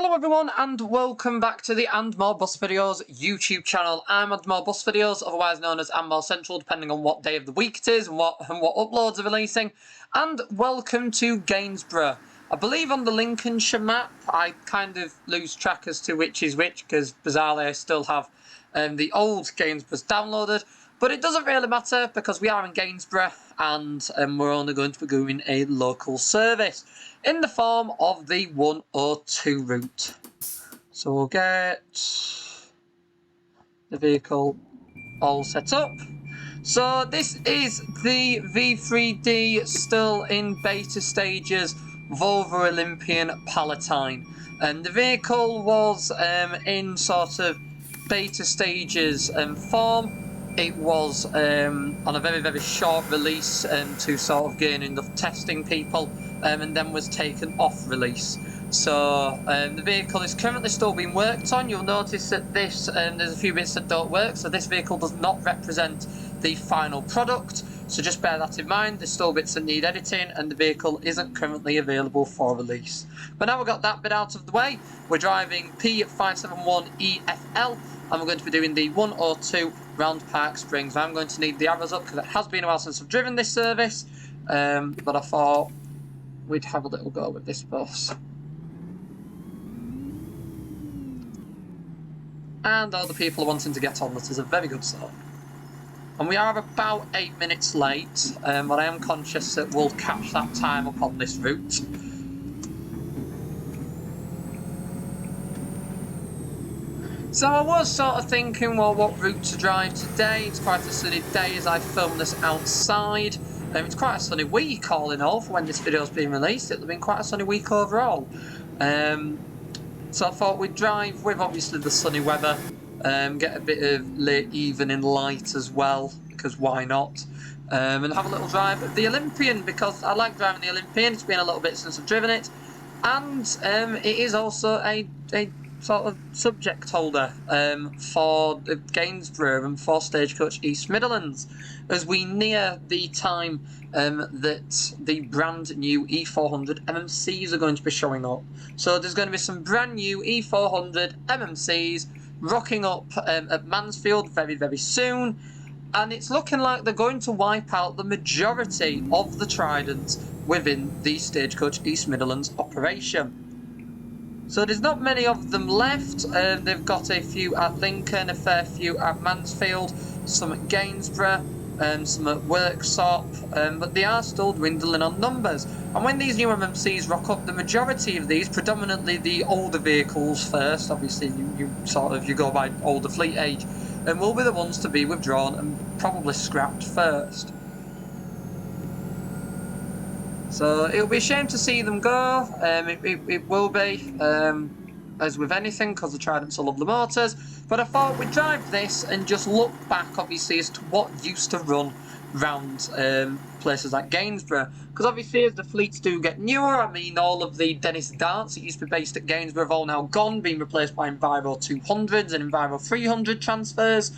Hello everyone and welcome back to the And More Bus Videos YouTube channel. I'm And More Bus Videos, otherwise known as And More Central, depending on what day of the week it is and what uploads are releasing. And welcome to Gainsborough. I believe on the Lincolnshire map, I kind of lose track as to which is which, because bizarrely I still have the old Gainsboroughs downloaded. But it doesn't really matter because we are in Gainsborough and we're only going to be doing a local service in the form of the 102 route. So we'll get the vehicle all set up. So this is the V3D, still in beta stages, Volvo Olympian Palatine. And the vehicle was in sort of beta stages form. It was on a very short release to sort of gain enough testing people, and then was taken off release. So the vehicle is currently still being worked on. You'll notice that this there's a few bits that don't work, so this vehicle does not represent the final product. So just bear that in mind. There's still bits that need editing, and the vehicle isn't currently available for release. But now we've got that bit out of the way, we're driving P571EFL. And we're going to be doing the 102 round Park Springs. I'm going to need the arrows up because it has been a while since I've driven this service. But I thought we'd have a little go with this bus. And all the people are wanting to get on. That is a very good start. And we are about 8 minutes late, but I am conscious that we'll catch that time up on this route. So I was sort of thinking, well, what route to drive today? It's quite a sunny day as I film this outside. It's quite a sunny week all in all for when this video's being released. It'll have been quite a sunny week overall. So I thought we'd drive with obviously the sunny weather, get a bit of late evening light as well, because why not? And have a little drive of the Olympian, because I like driving the Olympian. It's been a little bit since I've driven it. And it is also a sort of subject holder for Gainsborough and for Stagecoach East Midlands as we near the time that the brand new E400 MMCs are going to be showing up. So there's going to be some brand new E400 MMCs rocking up at Mansfield very soon, and it's looking like they're going to wipe out the majority of the Tridents within the Stagecoach East Midlands operation. So there's not many of them left. They've got a few at Lincoln, a fair few at Mansfield, some at Gainsborough, some at Worksop, but they are still dwindling on numbers. And when these new MMCs rock up, the majority of these, predominantly the older vehicles first, obviously you go by older fleet age, and will be the ones to be withdrawn and probably scrapped first. So it'll be a shame to see them go. It will be, as with anything, because the Tridents are lovely motors. But I thought we'd drive this and just look back, obviously, as to what used to run round places like Gainsborough. Because obviously, as the fleets do get newer, I mean, all of the Dennis Darts that used to be based at Gainsborough have all now gone, being replaced by Enviro 200s and Enviro 300 transfers.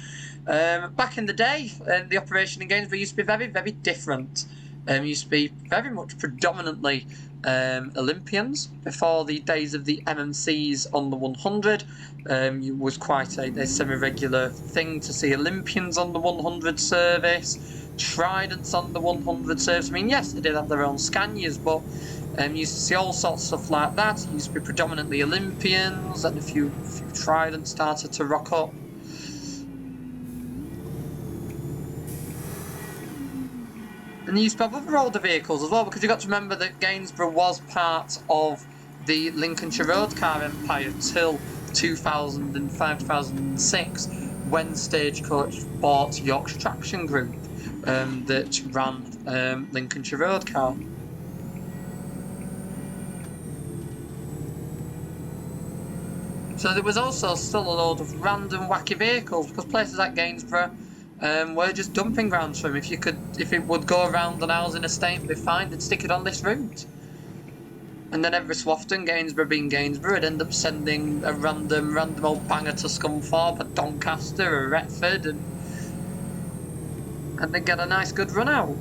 Back in the day, the operation in Gainsborough used to be very different. Used to be very much predominantly Olympians before the days of the MMCs on the 100. It was quite a semi-regular thing to see Olympians on the 100 service, Tridents on the 100 service. I mean, yes, they did have their own Scanias, but you used to see all sorts of stuff like that. It used to be predominantly Olympians, and a few Tridents started to rock up. And they used to have other older vehicles as well, because you've got to remember that Gainsborough was part of the Lincolnshire road car empire till 2005-2006, when Stagecoach bought Yorkshire Traction Group that ran Lincolnshire road car. So there was also still a load of random wacky vehicles, because places like Gainsborough were just dumping grounds for them. If it would go around an housing estate and be fine, they'd stick it on this route. And then every so often, Gainsborough being Gainsborough, it'd end up sending a random old banger to Scunthorpe, a Doncaster, a Retford, and then get a nice good run out.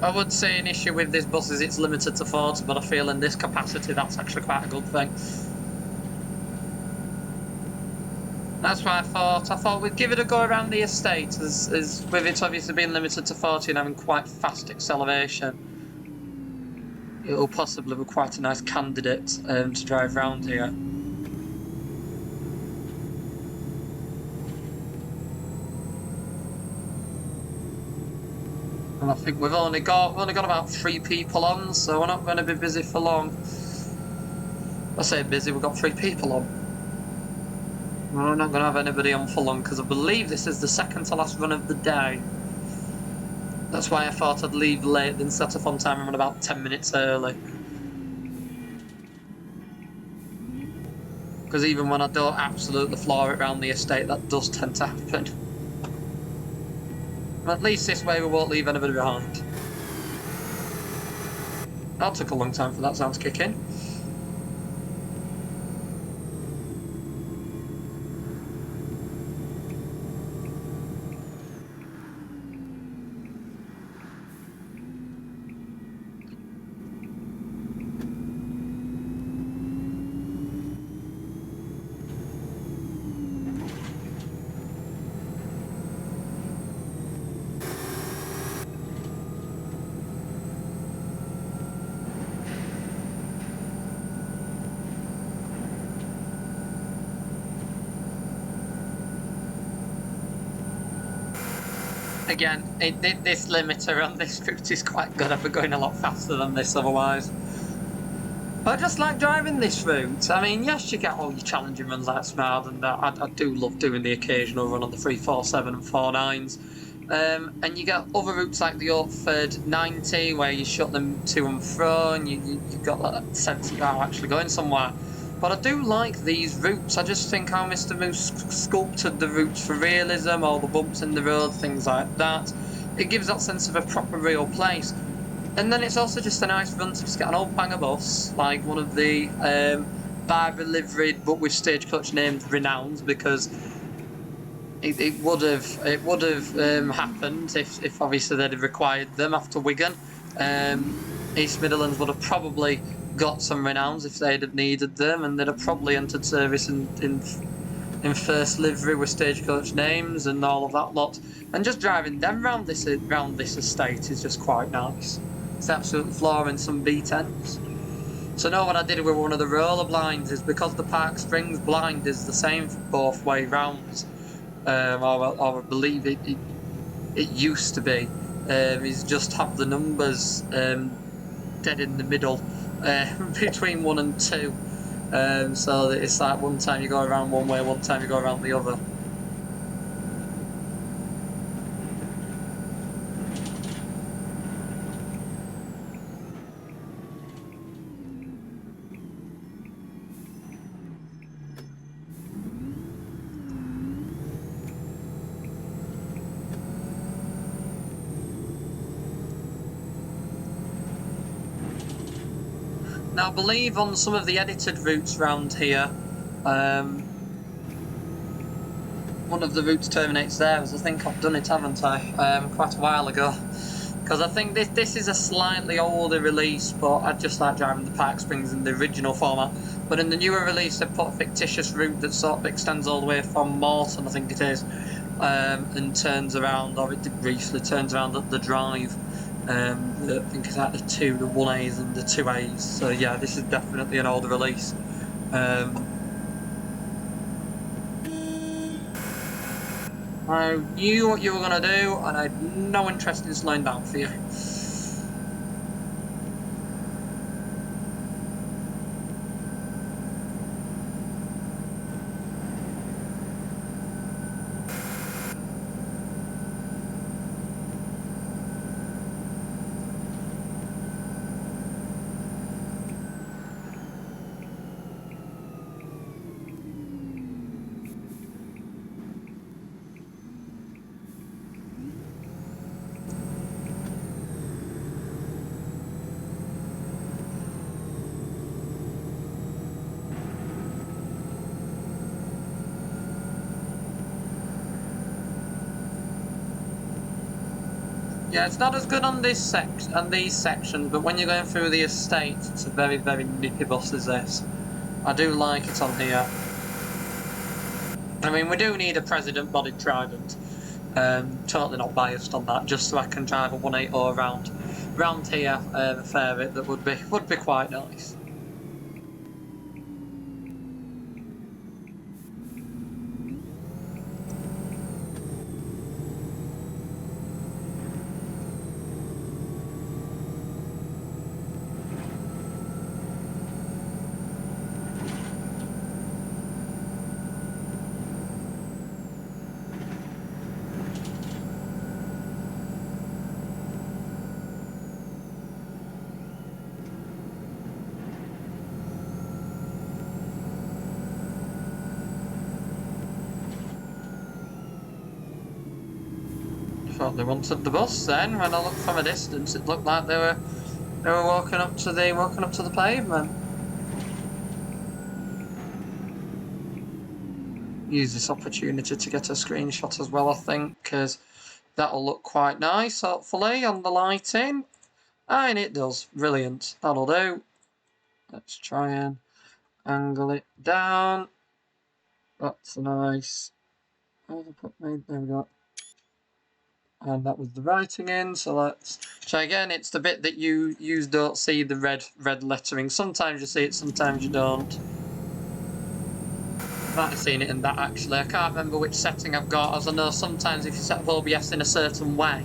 I would say an issue with this bus is it's limited to 40, but I feel in this capacity that's actually quite a good thing. That's why I thought we'd give it a go around the estate, as with it obviously being limited to 40 and having quite fast acceleration. It'll possibly be quite a nice candidate to drive around here. And I think we've only got about 3 people on, so we're not going to be busy for long. I say busy, we've got 3 people on. We're not going to have anybody on for long because I believe this is the second to last run of the day. That's why I thought I'd leave late than set off on time and run about 10 minutes early. Because even when I don't absolutely floor it around the estate, that does tend to happen. At least this way we won't leave anybody behind. That took a long time for that sound to kick in. Again, this limiter on this route is quite good. I'd be going a lot faster than this otherwise. I just like driving this route. I mean, yes, you get all your challenging runs like Smart, and I do love doing the occasional run on the 347 and 49s. And you get other routes like the Ortford 90 where you shut them to and fro, and you've got that sense that you are actually going somewhere. But I do like these routes. I just think how Mr. Moose sculpted the routes for realism, all the bumps in the road, things like that. It gives that sense of a proper real place. And then it's also just a nice run to just get an old banger bus, like one of the Barbara liveried but with stagecoach named Renowns, because it would have happened if obviously they'd have required them after Wigan. East Midlands would have probably got some Renowns if they'd have needed them, and they'd have probably entered service in first livery with stagecoach names and all of that lot. And just driving them round this estate is just quite nice. It's absolutely flooring some B10s. So now what I did with one of the roller blinds is because the Park Springs blind is the same for both way rounds, or I believe it used to be, is just have the numbers dead in the middle between 1 and 2, so that it's like one time you go around one way, one time you go around the other. Now, I believe on some of the edited routes around here, one of the routes terminates there, as I think I've done it, haven't I, quite a while ago. Because I think this is a slightly older release, but I just like driving the Park Springs in the original format. But in the newer release, they've put a fictitious route that sort of extends all the way from Morton, I think it is, and turns around, or it briefly turns around at the drive. I think it's like the 1As and the 2As. So yeah, this is definitely an older release. I knew what you were going to do, and I had no interest in slowing down for you. Yeah, it's not as good on these sections, but when you're going through the estate, it's a very, very nippy bus is this. I do like it on here. I mean, we do need a president-bodied Trident. Totally not biased on that, just so I can drive a 180 round here, a fair bit that would be quite nice. Thought they wanted the bus then. When I looked from a distance, it looked like they were walking up to the pavement. Use this opportunity to get a screenshot as well, I think, because that'll look quite nice, hopefully, on the lighting. And it does. Brilliant. That'll do. Let's try and angle it down. That's nice. There we go. And that was the writing in, so let's try again. It's the bit that you don't see the red lettering. Sometimes you see it, sometimes you don't. I might have seen it in that actually. I can't remember which setting I've got, as I know sometimes if you set up OBS in a certain way,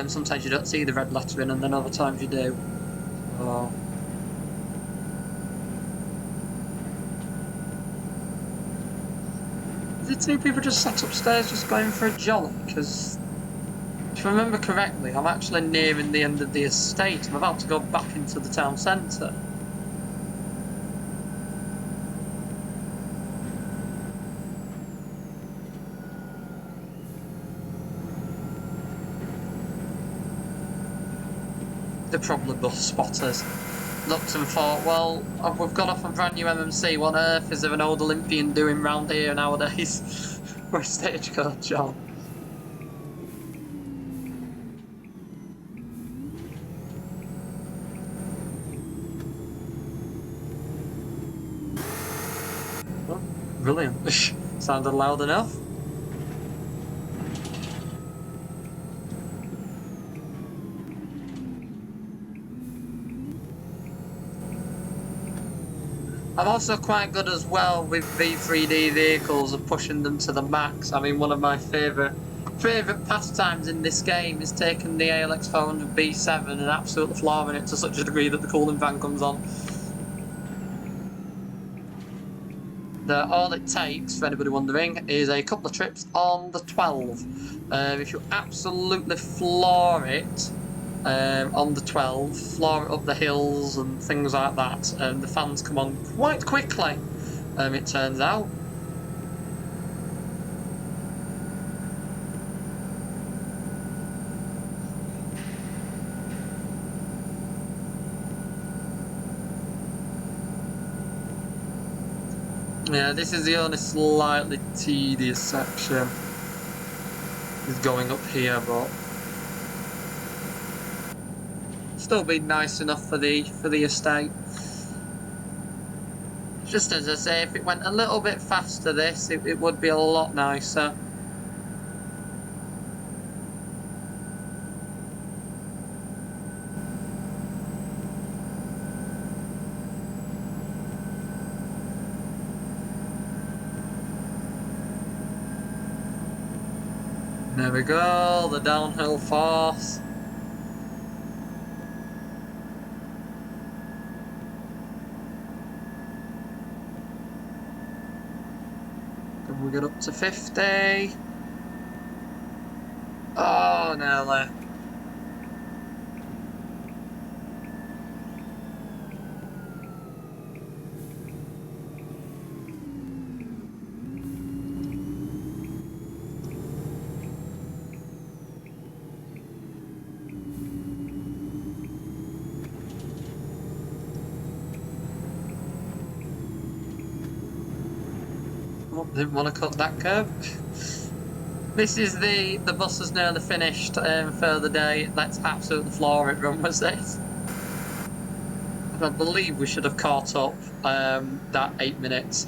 sometimes you don't see the red lettering and then other times you do. So. Did two people just sat upstairs just going for a jolly? Because if I remember correctly, I'm actually nearing the end of the estate. I'm about to go back into the town centre. They're probably bus spotters. Looked and thought, well, we've got off a brand new MMC. What on earth is there an old Olympian doing round here nowadays? We're a stagecoach on. Oh, brilliant. Sounded loud enough. I'm also quite good as well with V3D vehicles and pushing them to the max. I mean, one of my favourite pastimes in this game is taking the ALX 400 B7 and absolutely flooring it to such a degree that the cooling fan comes on. All it takes, for anybody wondering, is a couple of trips on the 12. If you absolutely floor it, on the 12, floor it up the hills and things like that, and the fans come on quite quickly, it turns out. Yeah, this is the only slightly tedious section. Is going up here, but still be nice enough for the estate. Just as I say, if it went a little bit faster, it would be a lot nicer. There we go, the downhill force. And we get up to 50. Oh, nearly. Didn't want to cut that curve. This is the bus is nearly finished for the day. Let's absolutely floor it. Run was this. I believe we should have caught up that 8 minutes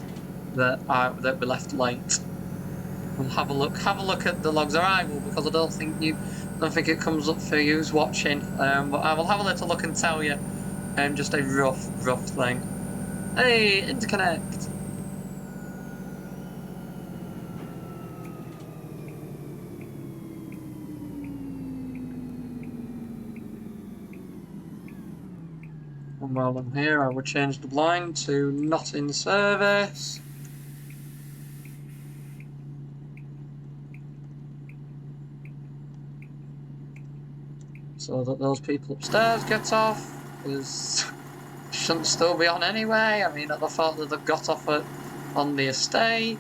that we left late. We'll have a look at the logs, or I will, because I don't think it comes up for yous watching. But I will have a little look and tell you. Just a rough thing. Hey, interconnect. And while I'm here, I will change the blind to not in service. So that those people upstairs get off, because shouldn't still be on anyway. I mean, at the thought that they've got off on the estate.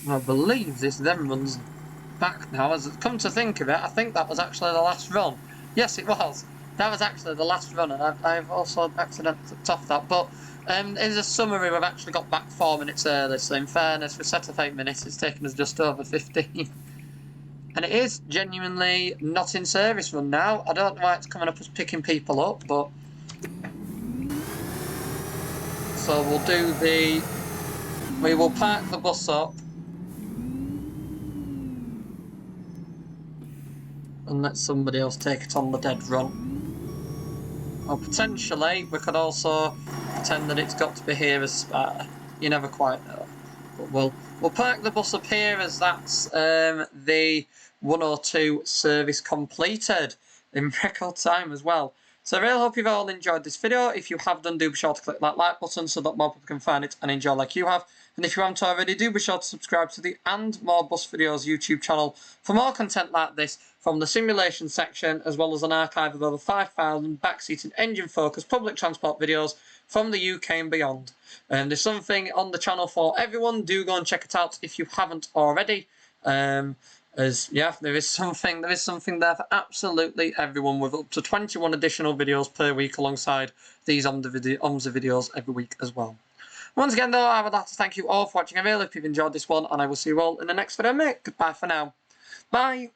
I believe this then runs back now. As it's come to think of it, I think that was actually the last run. Yes, it was. That was actually the last run, and I've also accidentally topped that. But in a summary, we've actually got back 4 minutes early. So in fairness, we set up 8 minutes. It's taken us just over 15. And it is genuinely not in service run now. I don't know why it's coming up as picking people up, but... So we'll do the... We will park the bus up. And let somebody else take it on the dead run. Or potentially, we could also pretend that it's got to be here as spare. You never quite know. But we'll park the bus up here, as that's the 102 service completed in record time as well. So I really hope you've all enjoyed this video. If you have done, do be sure to click that like button so that more people can find it and enjoy like you have. And if you haven't already, do be sure to subscribe to the And More Bus Videos YouTube channel for more content like this from the simulation section, as well as an archive of over 5,000 backseat and engine-focused public transport videos from the UK and beyond. And there's something on the channel for everyone. Do go and check it out if you haven't already. As yeah, there is something there for absolutely everyone, with up to 21 additional videos per week alongside these OMSI videos every week as well. Once again though, I would like to thank you all for watching. I really hope you've enjoyed this one, and I will see you all in the next video, mate. Goodbye for now. Bye.